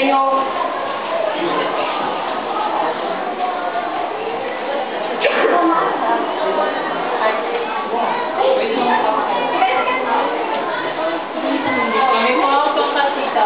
inyo. Kami po ako itong kasita.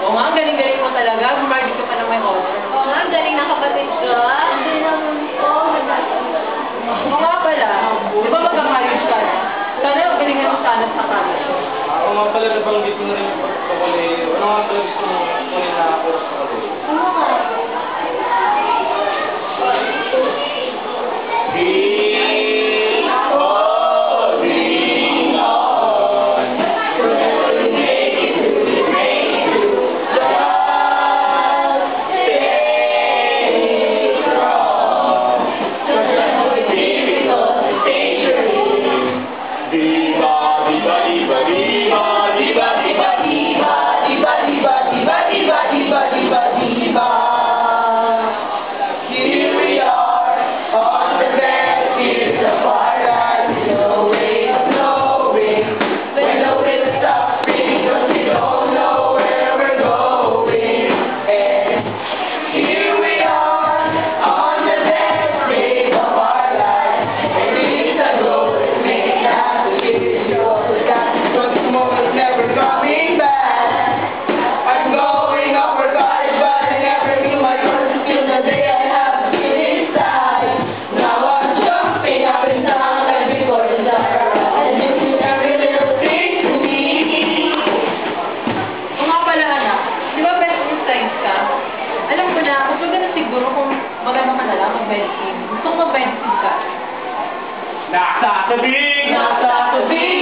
Oo nga, galing-galing mo talaga. Gumardi ka pa ng may order. Oo nga, galing na kapatid ko. Hindi naman po. Oo nga pala. Di ba magkakayos ka na? Sana galingan mo sana sa college. Ako nga pala nabanggit mo na rin yung pagkakaleo. Ano nga pala gusto mo kunin na course sa kaleo? Ano nga? Siguro kung maganda ka na lang, mag-benching. Gusto ko mag-benching ka. Nasa tabing!